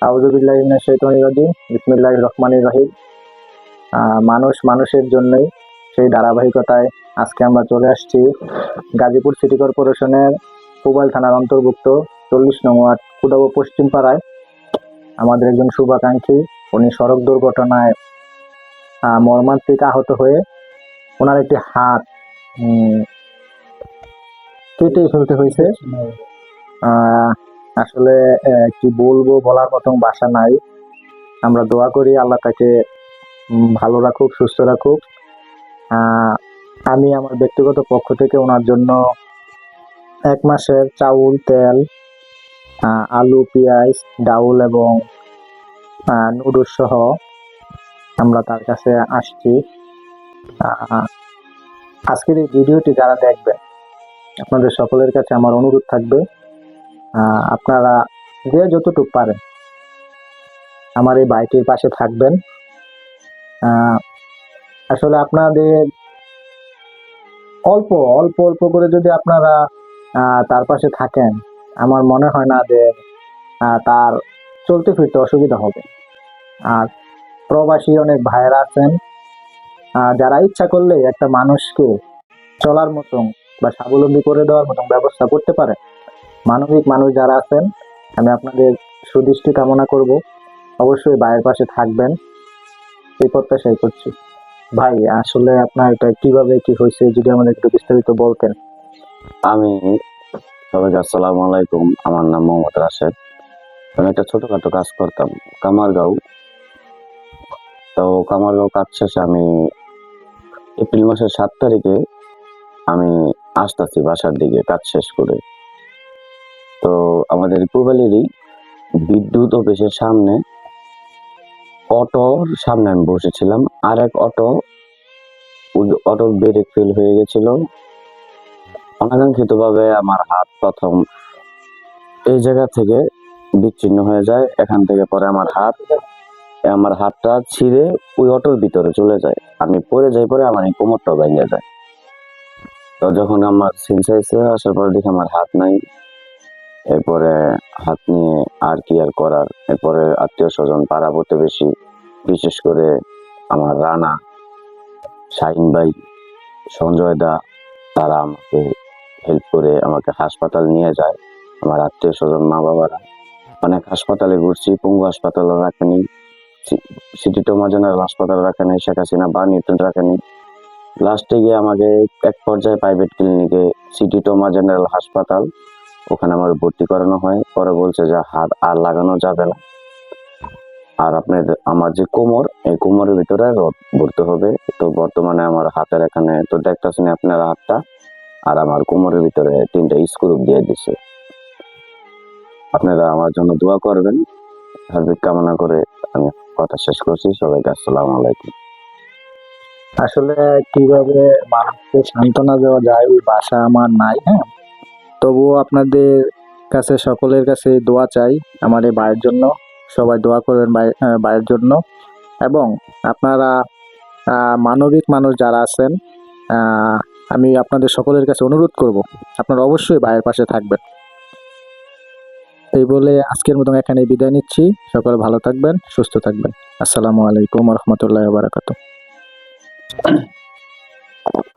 আউযু বিল্লাহি মিনাশ শাইতানির রাজিম। বিসমিল্লাহির রহমানির রহিম। মানুষ মানুষের জন্যই, সেই ধারাবাহিকতায় আজকে আমরা চলে আসছি গাজীপুর সিটি কর্পোরেশনের পুবাইল থানার অন্তর্ভুক্ত 40 নং ওয়ার্ড কুদাবো পশ্চিম পাড়ায় আমাদের একজন শুভাকাঙ্ক্ষী, উনি সড়ক দুর্ঘটনায় মর্মান্তিক আহত হয়ে ওনার একটি হাত কেটে ফেলতে হয়েছে। আসলে কি বলবো, বলার মতন ভাষা নাই। আমরা দোয়া করি আল্লাহ তাকে ভালো রাখুক, সুস্থ রাখুক। আমি আমার ব্যক্তিগত পক্ষ থেকে ওনার জন্য 1 মাসের চাউল, তেল, আলু, পেঁয়াজ, ডাউল এবং নুডলস সহ আমরা তার কাছে আসছি। আজকের এই ভিডিওটি যারা দেখবেন, আপনাদের সকলের কাছে আমার অনুরোধ থাকবে, আপনারা যে যতটুকু পারেন আমার এই ভাইটির পাশে থাকবেন। আসলে আপনাদের অল্প অল্প অল্প করে যদি আপনারা তার পাশে থাকেন, আমার মনে হয় না যে তার চলতে ফিরতে অসুবিধা হবে। আর প্রবাসী অনেক ভাইয়েরা আছেন যারা ইচ্ছা করলে একটা মানুষকে চলার মতন বা স্বাবলম্বী করে দেওয়ার মতন ব্যবস্থা করতে পারে। মানবিক মানুষ যারা আছেন, আমি আপনাদের সুদৃষ্টি কামনা করব, অবশ্যই ভাইয়ের পাশে থাকবেন, এই প্রত্যাশাই করছি। ভাই, আসলে আপনার এটা কিভাবে কি হয়েছে যদি আমাদের একটু বিস্তারিত বলতেন। আমি সবাইকে আসসালামু আলাইকুম। আমার নাম মোহাম্মদ রাশেদ। আমি একটা ছোটখাটো কাজ করতাম কামারগাঁও। তো কামারগাঁও কাজ শেষে আমি এপ্রিল মাসের 7 তারিখে আমি আসতেছি বাসার দিকে কাজ শেষ করে। তো আমাদের পূবালেরই বিদ্যুৎ অফিসের সামনে অটোর সামনে আমি বসেছিলাম। আর এক অটোর ব্রেক ফেল হয়ে গেছিল। অনাকাঙ্ক্ষিত ভাবে আমার হাত প্রথম এই জায়গা থেকে বিচ্ছিন্ন হয়ে যায়। এখান থেকে পরে আমার হাতটা ছিঁড়ে ওই অটোর ভিতরে চলে যায়। আমি পড়ে যাই, পরে আমার এই কোমরটা ভেঙে যায়। তো যখন আমার সিনসাইসে আসার পরে দেখি আমার হাত নাই। এরপরে হাত নিয়ে আর কি আর করার, এরপরে আত্মীয় স্বজন, পাড়া প্রতিবেশী, বিশেষ করে আমার রানা, শাহিন ভাই, সঞ্জয় দা, তারা আমাকে হেল্প করে আমাকে হাসপাতাল নিয়ে যায়। আমার আত্মীয় স্বজন, মা বাবারা অনেক হাসপাতালে ঘুরছি, পঙ্গু হাসপাতালে রাখেনি, সিটি ট্রমা জেনারেল হাসপাতাল রাখেনি, শেখ হাসিনা বা নিউটন রাখেনি। লাস্টে গিয়ে আমাকে এক পর্যায়ে প্রাইভেট ক্লিনিকে সিটি ট্রমা জেনারেল হাসপাতাল, ওখানে আমার ভর্তি করানো হয়। পরে বলছে যে হাত আর লাগানো যাবে না, আর আমার যে কোমর, এই কোমরের ভিতরে রড ভরতে হবে। তো বর্তমানে আমার হাতের এখানে তো দেখতেছেন আপনার হাতটা, আর আমার কোমরের ভিতরে 3টা স্ক্রু দিয়ে দিছে। আপনারা আমার জন্য দোয়া করবেন, হার্দিক কামনা করে আমি কথা শেষ করছি। সবাইকে আসসালামু আলাইকুম। আসলে কিভাবে মানুষকে সান্ত্বনা দেওয়া যায় ওই ভাষা আমার নাই। তবুও আপনাদের কাছে, সকলের কাছে দোয়া চাই আমার এই ভাইয়ের জন্য। সবাই দোয়া করবেন ভাইয়ের জন্য। এবং আপনারা মানবিক মানুষ যারা আছেন, আমি আপনাদের সকলের কাছে অনুরোধ করব, আপনারা অবশ্যই ভাইয়ের পাশে থাকবেন। এই বলে আজকের মতন এখানে বিদায় নিচ্ছি। সকলে ভালো থাকবেন, সুস্থ থাকবেন। আসসালামু আলাইকুম ওয়া রাহমাতুল্লাহি ওয়া বারাকাতুহু।